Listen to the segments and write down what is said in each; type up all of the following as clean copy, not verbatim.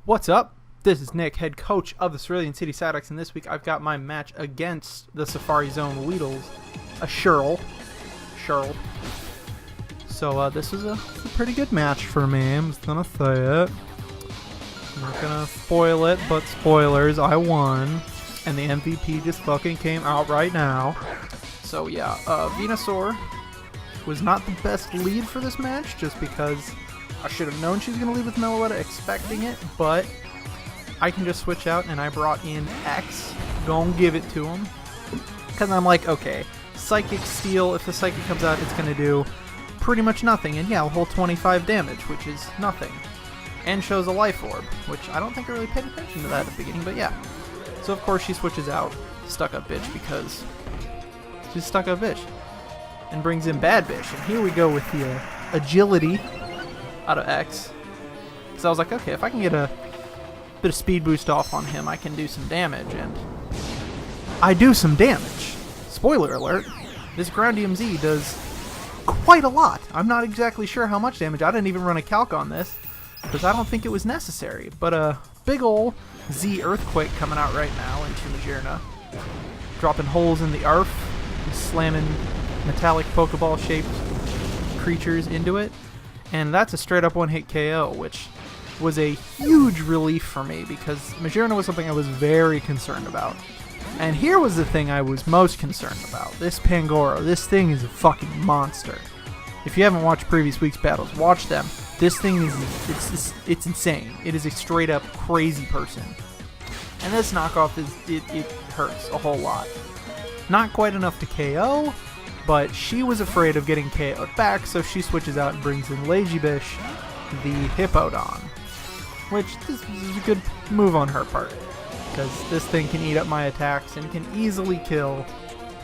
What's up? This is Nick, head coach of the Cerulean City Psyducks, and this week I've got my match against the Safari Zone Weedles, a Cheryl. So this is a pretty good match for me, I'm just gonna say it. I'm not gonna spoil it, but spoilers, I won. And the MVP just fucking came out right now. So yeah, Venusaur was not the best lead for this match, just because I should have known she was going to lead with Meloetta, expecting it, but I can just switch out, and I brought in X, gonna give it to him, because I'm like, okay, Psychic Steel, if the Psychic comes out, it's going to do pretty much nothing, and yeah, a whole 25 damage, which is nothing, and shows a Life Orb, which I don't think I really paid attention to that at the beginning, but yeah. So of course she switches out Stuck-Up Bitch, because she's Stuck-Up Bitch, and brings in Bad Bitch, and here we go with the agility out of X. So I was like, okay, if I can get a bit of speed boost off on him, I can do some damage, and I do some damage. Spoiler alert, this ground DMZ does quite a lot. I'm not exactly sure how much damage. I didn't even run a calc on this, because I don't think it was necessary. But a big ol' Z Earthquake coming out right now into Magearna, dropping holes in the ARF, slamming metallic Pokeball-shaped creatures into it. And that's a straight up one-hit KO, which was a huge relief for me because Magearna was something I was very concerned about. And here was the thing I was most concerned about. This Pangoro, this thing is a fucking monster. If you haven't watched previous week's battles, watch them. This thing is, it's insane. It is a straight up crazy person. And this knockoff, it hurts a whole lot. Not quite enough to KO, but she was afraid of getting KO'd back, so she switches out and brings in Lazybish, the Hippowdon. Which, this is a good move on her part, because this thing can eat up my attacks and can easily kill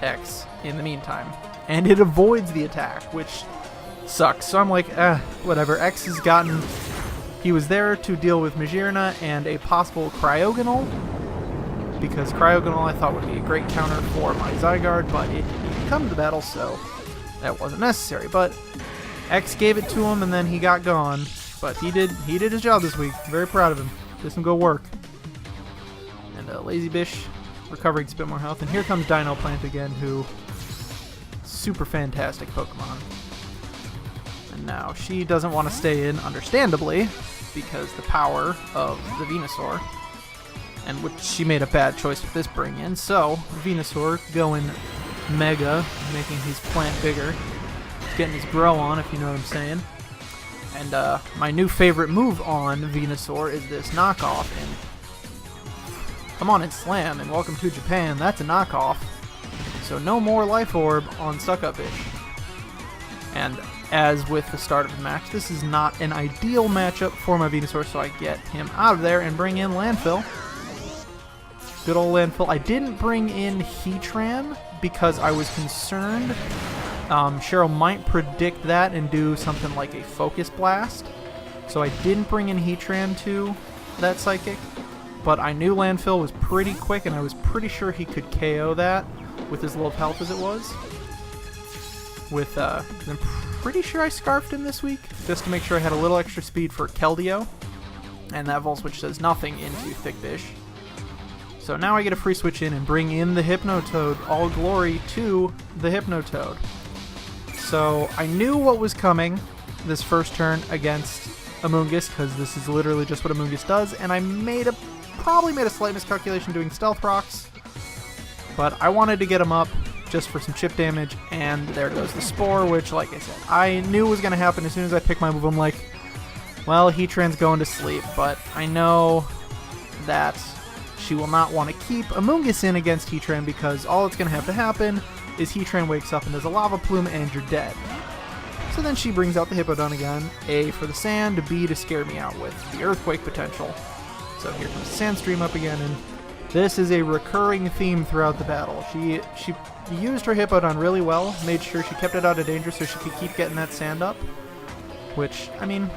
X in the meantime. And it avoids the attack, which sucks. So I'm like, whatever. X has gotten... He was there to deal with Magearna and a possible Cryogonal, because Cryogonal I thought would be a great counter for my Zygarde, but it didn't come to the battle, so that wasn't necessary. But X gave it to him, and then he got gone. But he did his job this week. Very proud of him. Did some good work. And Lazybish recovering a bit more health. And here comes Dino Plant again, who super fantastic Pokemon. And now she doesn't want to stay in, understandably, because the power of the Venusaur. And which she made a bad choice with this bring in. So Venusaur going Mega, making his plant bigger, getting his grow on, if you know what I'm saying. And my new favorite move on Venusaur is this knockoff. And come on and slam, and welcome to Japan. That's a knockoff. So no more Life Orb on Stuck-Up Bitch. And as with the start of the match, this is not an ideal matchup for my Venusaur, so I get him out of there and bring in Landfill. Good old Landfill. I didn't bring in Heatran because I was concerned Cheryl might predict that and do something like a Focus Blast. So I didn't bring in Heatran to that Psychic, but I knew Landfill was pretty quick, and I was pretty sure he could KO that with as little health as it was. I'm pretty sure I Scarfed him this week, just to make sure I had a little extra speed for Keldeo. And that Volt Switch does nothing into Thick Bish. So now I get a free switch in and bring in the Hypnotoad. All glory to the Hypnotoad. So I knew what was coming this first turn against Amoonguss, because this is literally just what Amoonguss does, and I probably made a slight miscalculation doing Stealth Rocks, but I wanted to get him up just for some chip damage, and there goes the Spore, which, like I said, I knew was going to happen as soon as I picked my move. I'm like, well, Heatran's going to sleep, but I know that she will not want to keep Amoonguss in against Heatran, because all that's going to have to happen is Heatran wakes up and does a Lava Plume and you're dead. So then she brings out the Hippowdon again, A for the sand, B to scare me out with the Earthquake potential. So here comes Sandstream up again, and this is a recurring theme throughout the battle. She used her Hippowdon really well, made sure she kept it out of danger so she could keep getting that sand up, which, I mean,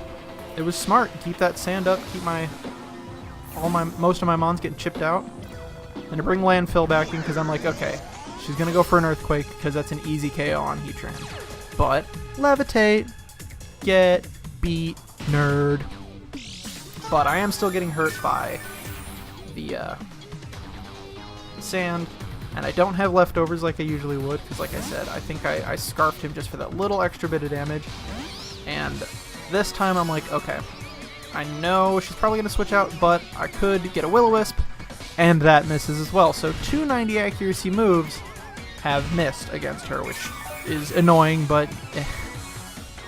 it was smart. Keep that sand up, keep most of my mons getting chipped out, and to bring Landfill back in, because I'm like, okay, she's going to go for an Earthquake because that's an easy KO on Heatran. But Levitate, get beat, nerd. But I am still getting hurt by the sand, and I don't have leftovers like I usually would, because like I said, I think I scarfed him just for that little extra bit of damage. And this time I'm like, okay, I know she's probably going to switch out, but I could get a Will-O-Wisp, and that misses as well. So 2 90 accuracy moves have missed against her, which is annoying, but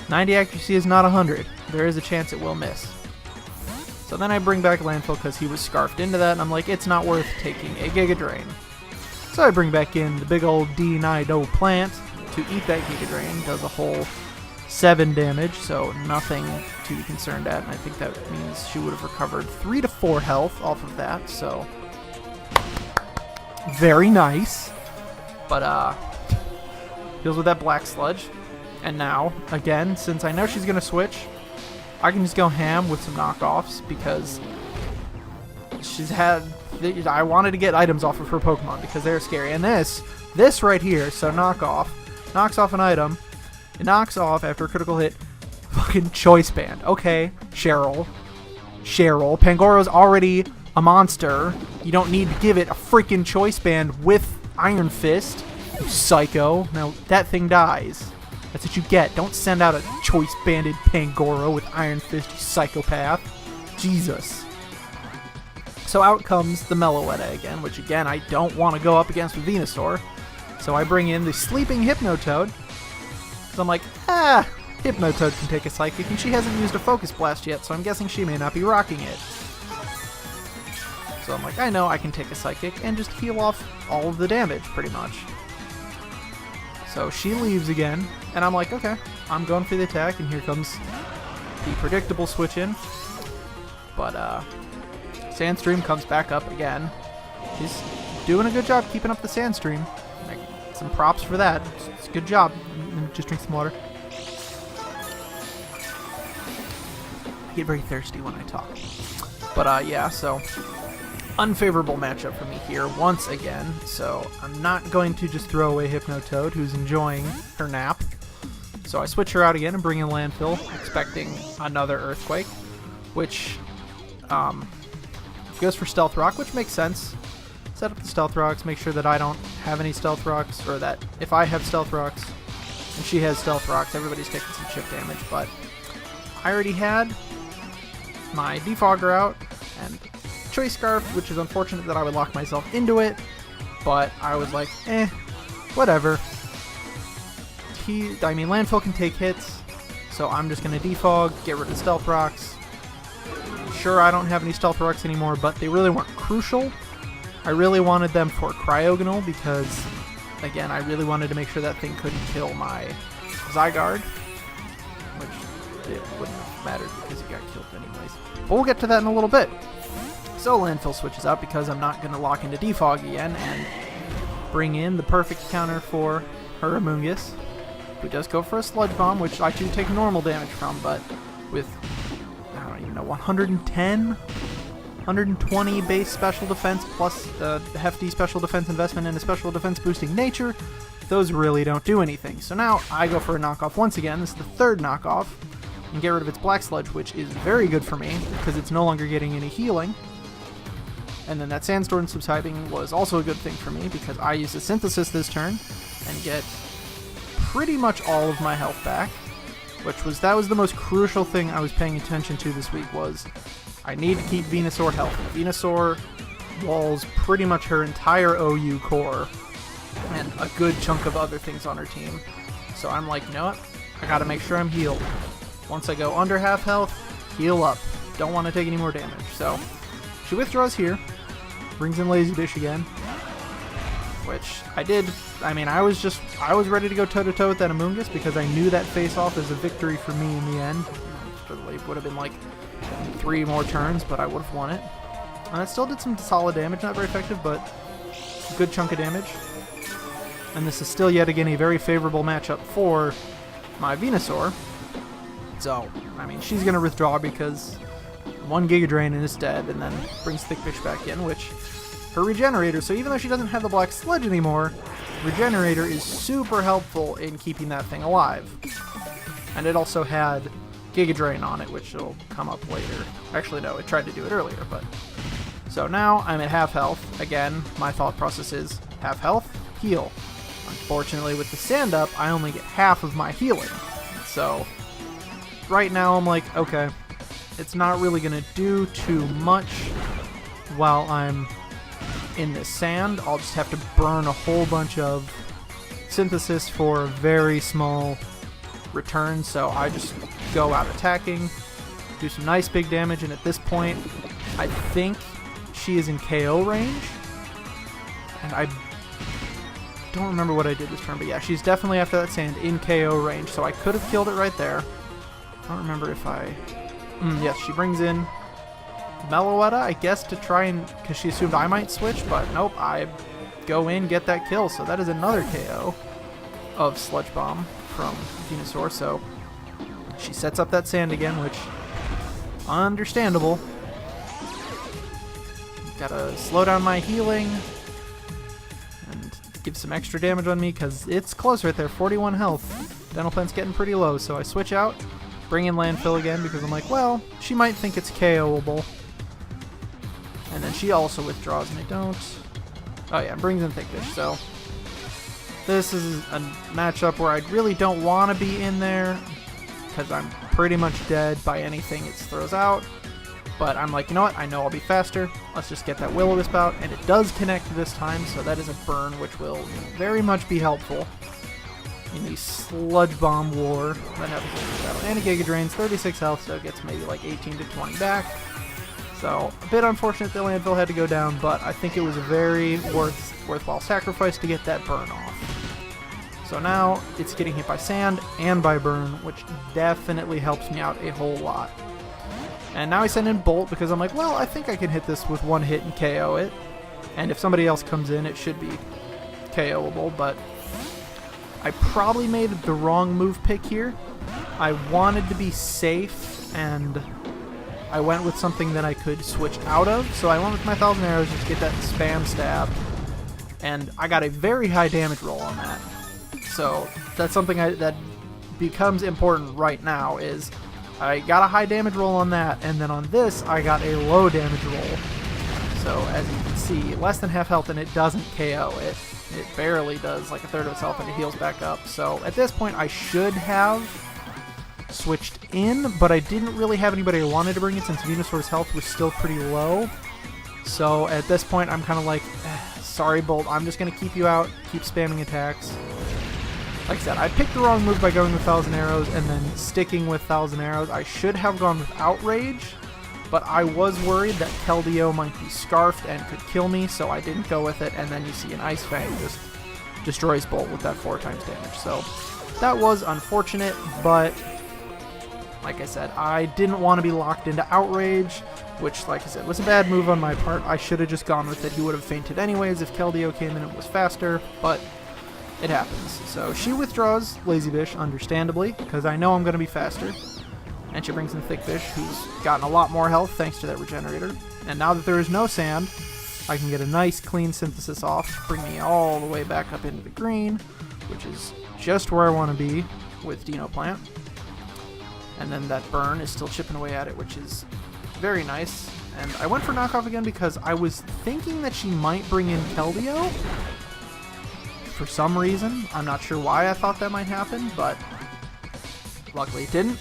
90 accuracy is not 100. There is a chance it will miss. So then I bring back Landfill because he was scarfed into that, and I'm like, it's not worth taking a Giga Drain. So I bring back in the big old D-Nido plant to eat that Giga Drain. Does a whole 7 damage, so nothing to be concerned at, and I think that means she would have recovered 3 to 4 health off of that, so very nice. But deals with that Black Sludge, and now, again, since I know she's going to switch, I can just go ham with some knockoffs, because she's had... I wanted to get items off of her Pokemon, because they're scary. And this right here, so knockoff, knocks off an item. It knocks off, after a critical hit, fucking Choice Band. Okay, Cheryl. Pangoro's already a monster. You don't need to give it a freaking Choice Band with Iron Fist, you psycho. Now, that thing dies. That's what you get. Don't send out a choice-banded Pangoro with Iron Fist, you psychopath. Jesus. So out comes the Meloetta again, which again, I don't want to go up against with Venusaur. So I bring in the Sleeping Hypnotoad. Because I'm like, Hypnotoad can take a Psychic, and she hasn't used a Focus Blast yet, so I'm guessing she may not be rocking it. So I'm like, I know I can take a Psychic and just heal off all of the damage, pretty much. So she leaves again, and I'm like, okay, I'm going for the attack, and here comes the predictable switch in. But Sandstream comes back up again. She's doing a good job keeping up the Sandstream. Like, some props for that. It's a good job. Just drink some water. I get very thirsty when I talk. But yeah, so unfavorable matchup for me here once again, so I'm not going to just throw away Hypnotoad, who's enjoying her nap. So I switch her out again and bring in Landfill, expecting another Earthquake, which goes for Stealth Rock, which makes sense. Set up the Stealth Rocks, make sure that I don't have any Stealth Rocks, or that if I have Stealth Rocks and she has Stealth Rocks, everybody's taking some chip damage, but I already had my Defogger out, and Choice Scarf, which is unfortunate that I would lock myself into it, but I was like, whatever. Landfill can take hits, so I'm just going to defog, get rid of Stealth Rocks. Sure, I don't have any Stealth Rocks anymore, but they really weren't crucial. I really wanted them for Cryogonal because, again, I really wanted to make sure that thing couldn't kill my Zygarde, which it wouldn't have mattered because it got killed anyways. But we'll get to that in a little bit. So Landfill switches out because I'm not going to lock into Defog again and bring in the perfect counter for her Amoonguss, who does go for a Sludge Bomb, which I do take normal damage from, but with, I don't even know, 110? 120 base special defense plus a hefty special defense investment and a special defense boosting nature, those really don't do anything. So now I go for a knockoff once again. This is the third knockoff, and get rid of its Black Sludge, which is very good for me because it's no longer getting any healing. And then that Sandstorm subsiding was also a good thing for me because I used a Synthesis this turn and get pretty much all of my health back, that was the most crucial thing I was paying attention to this week. Was I need to keep Venusaur healthy. Venusaur walls pretty much her entire OU core and a good chunk of other things on her team. So I'm like, you know what? I gotta make sure I'm healed. Once I go under half health, heal up. Don't want to take any more damage. So she withdraws here, brings in Lazy Dish again, which I did. I was ready to go toe-to-toe with that Amoonguss because I knew that face-off is a victory for me in the end. It would have been like 3 more turns, but I would have won it. And it still did some solid damage, not very effective, but a good chunk of damage. And this is still yet again a very favorable matchup for my Venusaur. So, she's going to withdraw because 1 Giga Drain and is dead, and then brings Thick Fish back in, which her Regenerator, so even though she doesn't have the Black Sludge anymore, Regenerator is super helpful in keeping that thing alive. And it also had Giga Drain on it, which will come up later. Actually, no, it tried to do it earlier, but... So now I'm at half health. Again, my thought process is half health, heal. Unfortunately, with the sand up, I only get half of my healing. So right now I'm like, okay, it's not really going to do too much while I'm in the sand. I'll just have to burn a whole bunch of synthesis for a very small return. So I just go out attacking, do some nice big damage, and at this point, I think she is in KO range. And I don't remember what I did this turn, but yeah, she's definitely after that sand in KO range, so I could have killed it right there. I don't remember if I... yes, she brings in Meloetta, I guess, to try and... because she assumed I might switch, but nope, I go in, get that kill, so that is another KO of Sludge Bomb from Venusaur, so she sets up that sand again, which... understandable. Gotta slow down my healing and give some extra damage on me because it's close right there, 41 health. Dental Plant's getting pretty low, so I switch out, bring in Landfill again because I'm like, well, she might think it's KO'able. And then she also withdraws and I don't. Oh yeah, brings in Thick Fish, so this is a matchup where I really don't want to be in there because I'm pretty much dead by anything it throws out. But I'm like, you know what? I know I'll be faster. Let's just get that Will-O-Wisp out. And it does connect this time, so that is a burn, which will very much be helpful in the Sludge Bomb war that happens in this battle. And a Giga Drains, 36 health, so it gets maybe like 18 to 20 back. So, a bit unfortunate that Landfill had to go down, but I think it was a very worthwhile sacrifice to get that burn off. So now, it's getting hit by sand and by burn, which definitely helps me out a whole lot. And now I send in Bolt because I'm like, well, I think I can hit this with one hit and KO it. And if somebody else comes in, it should be KO'able, but I probably made the wrong move pick here. I wanted to be safe, and I went with something that I could switch out of. So I went with my 1,000 Arrows just to get that spam stab. And I got a very high damage roll on that. So that's something that becomes important right now is... I got a high damage roll on that, and then on this, I got a low damage roll. So, as you can see, less than half health, and it doesn't KO. It barely does, like a third of its health, and it heals back up. So, at this point, I should have switched in, but I didn't really have anybody I wanted to bring in since Venusaur's health was still pretty low. So, at this point, I'm kind of like, sorry, Bolt, I'm just going to keep you out, keep spamming attacks. Like I said, I picked the wrong move by going with 1,000 Arrows and then sticking with 1,000 Arrows. I should have gone with Outrage, but I was worried that Keldeo might be scarfed and could kill me, so I didn't go with it. And then you see an Ice Fang just destroys Bolt with that 4 times damage. So that was unfortunate, but like I said, I didn't want to be locked into Outrage, which, like I said, was a bad move on my part. I should have just gone with it. He would have fainted anyways if Keldeo came in and was faster, but... it happens. So she withdraws Lazy Fish, understandably, because I know I'm going to be faster. And she brings in Thick Fish, who's gotten a lot more health thanks to that regenerator. And now that there is no sand, I can get a nice clean synthesis off, bring me all the way back up into the green, which is just where I want to be with Dino Plant. And then that burn is still chipping away at it, which is very nice. And I went for knockoff again because I was thinking that she might bring in Keldeo. For some reason. I'm not sure why I thought that might happen, but luckily it didn't.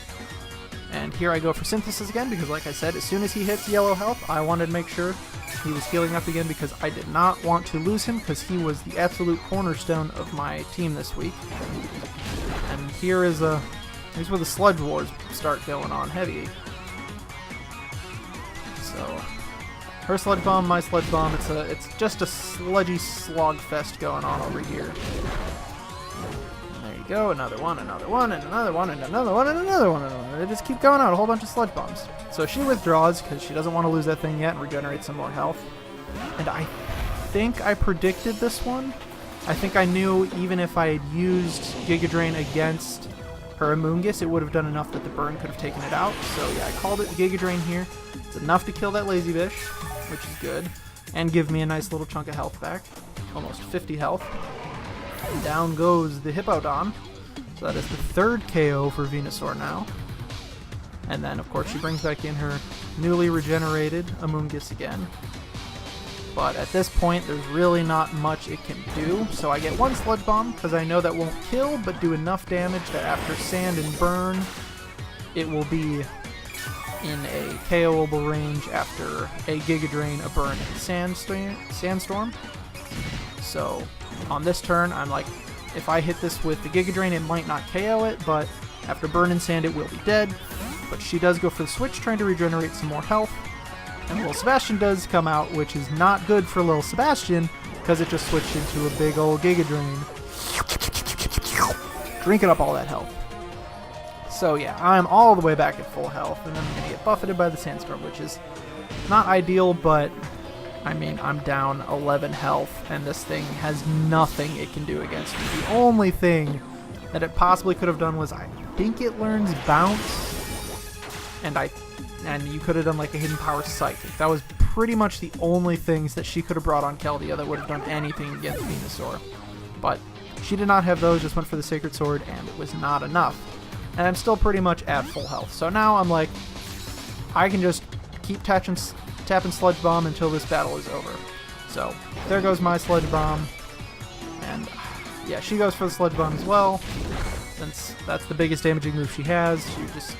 And here I go for Synthesis again, because like I said, as soon as he hits yellow health, I wanted to make sure he was healing up again, because I did not want to lose him, because he was the absolute cornerstone of my team this week. And here's where the Sludge Wars start going on heavy. So... her Sludge Bomb, my Sludge Bomb, it's just a sludgy slog fest going on over here. And there you go, another one, and another one, and another one, and another one, and another one, and another one. They just keep going out, a whole bunch of Sludge Bombs. So she withdraws, because she doesn't want to lose that thing yet, and regenerate some more health. And I think I predicted this one. I think I knew even if I had used Giga Drain against her Amoonguss, it would have done enough that the burn could have taken it out. So yeah, I called it Giga Drain here. It's enough to kill that Lazy Fish, which is good, and give me a nice little chunk of health back. Almost 50 health. And down goes the Hippowdon. So that is the 3rd KO for Venusaur now. And then, of course, she brings back in her newly regenerated Amoonguss again. But at this point, there's really not much it can do. So I get one Sludge Bomb, because I know that won't kill, but do enough damage that after Sand and Burn, it will be in a KO'able range after a Giga Drain, a Burn, and Sandstorm. So on this turn, I'm like, if I hit this with the Giga Drain, it might not KO it, but after Burn and Sand, it will be dead. But she does go for the switch, trying to regenerate some more health. And Lil Sebastian does come out, which is not good for Lil Sebastian, because it just switched into a big old Giga Drain. Drinking up all that health. So yeah, I'm all the way back at full health, and I'm going to get buffeted by the Sandstorm, which is not ideal, but I mean, I'm down 11 health, and this thing has nothing it can do against me. The only thing that it possibly could have done was, I think it learns Bounce, and you could have done like a Hidden Power Psychic. That was pretty much the only things that she could have brought on Keldea that would have done anything against Venusaur. But she did not have those, just went for the Sacred Sword, and it was not enough. And I'm still pretty much at full health. So now I'm like, I can just keep tapping Sludge Bomb until this battle is over. So there goes my Sludge Bomb. And yeah, she goes for the Sludge Bomb as well. Since that's the biggest damaging move she has, she just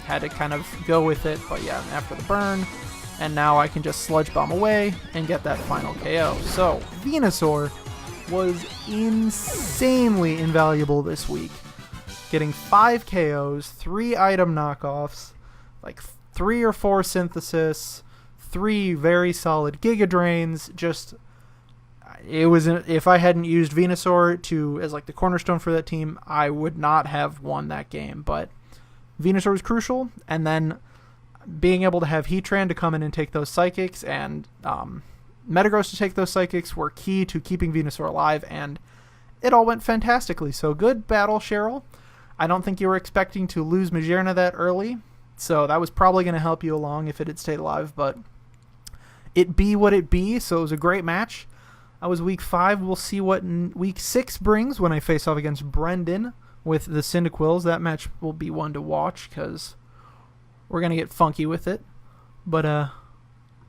had to kind of go with it. But yeah, after the burn, and now I can just Sludge Bomb away and get that final KO. So Venusaur was insanely invaluable this week, getting 5 KOs, 3 item knockoffs, like 3 or 4 synthesis, 3 very solid Giga Drains. Just, it was, if I hadn't used Venusaur as like the cornerstone for that team, I would not have won that game. But Venusaur was crucial, and then being able to have Heatran to come in and take those Psychics, and Metagross to take those Psychics were key to keeping Venusaur alive, and it all went fantastically. So good battle, Cheryl. I don't think you were expecting to lose Magearna that early, so that was probably going to help you along if it had stayed alive, but it be what it be, so it was a great match. That was week 5. We'll see what week 6 brings when I face off against Brendan with the Cyndaquils. That match will be one to watch, because we're going to get funky with it. But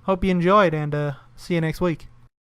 hope you enjoyed, and see you next week.